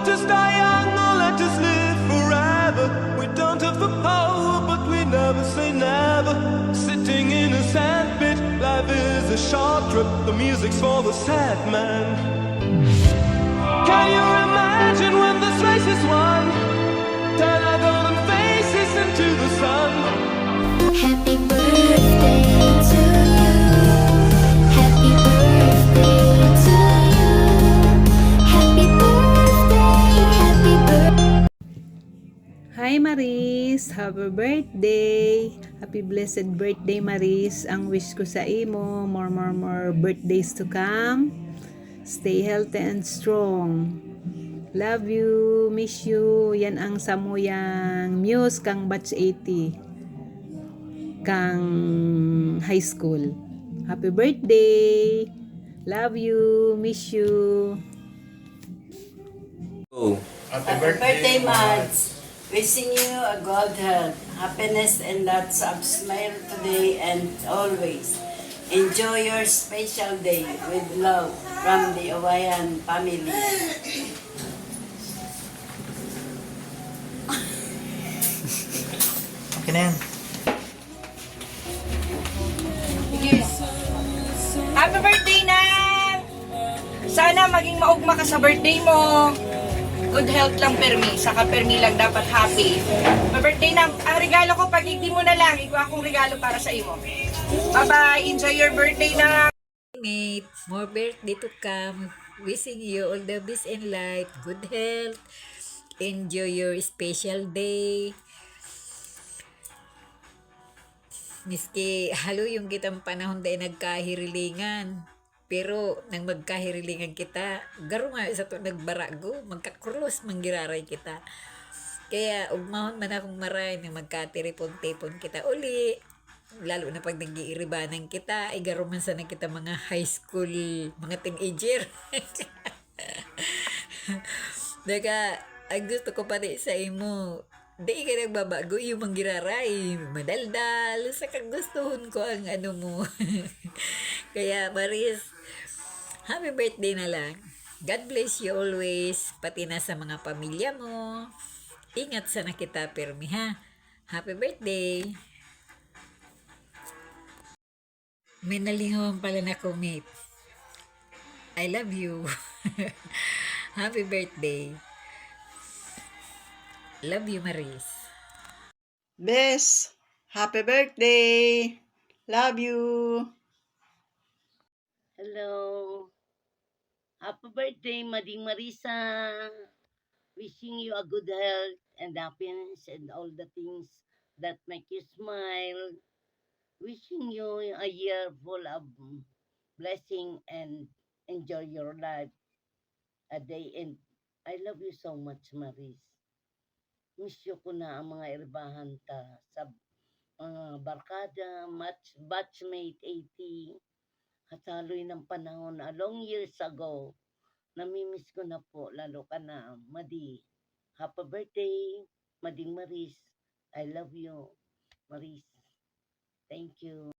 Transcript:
let us die young or let us live forever. We don't have the power, but we never say never. Sitting in a sandpit, life is a short trip. The music's for the sad man. Can you imagine when this race is won? Turn our golden faces into the sun. Happy birthday to you. Happy birthday to you. Happy birthday, happy birthday. Hi Maris! Happy birthday! Happy blessed birthday Maris! Ang wish ko sa imo, more birthdays to come. Stay healthy and strong. Love you, miss you. Yan ang samuyang Muse kang batch 80. Kang high school. Happy birthday! Love you, miss you. Happy birthday, Mads. Wishing you a good health, happiness, and lots of smile today and always. Enjoy your special day with love from the Owayan family. Okay na yan. Happy birthday na! Sana maging maugma ka sa birthday mo. Good health lang permi. Saka permi lang dapat happy. Happy birthday na. Ang regalo ko, pag hindi mo na lang, ikaw akong regalo para sa iyo. Bye-bye. Enjoy your birthday na. Mate, more birthday to come. Wishing you all the best in life, good health. Enjoy your special day. Miski halo yung kitang panahon dahil nagkahirilingan. Pero nang magkahirilingan kita, garo nga sa to nagbarago, magkakurlos, manggiraray kita. Kaya ugmahon man akong maray nang magkatiripon-tipon kita uli. Lalo na pag nag-iiribanan kita, ay garo man sana kita mga high school, mga teenager. Daga, ang gusto ko pa rin sa imo, di ka nagbabago yung manggiraray, madaldal, sa kagustuhon ko ang ano mo. Kaya Maris, happy birthday na lang. God bless you always, pati na sa mga pamilya mo. Ingat sana kita, Permi, ha? Happy birthday! May nalingawan pala na mate. I love you. Happy birthday. Love you, Maris. Bes, happy birthday. Love you. Hello. Happy birthday, Mading Marisa. Wishing you a good health and happiness and all the things that make you smile. Wishing you a year full of blessing and enjoy your life a day. And I love you so much, Maris. Miss you ko na ang mga irbahan ta sa barkada, batchmate 80, kasaloy ng panahon a long years ago. Namimiss ko na po, lalo ka na, Madi. Happy birthday, Mading Maris. I love you, Maris. Thank you.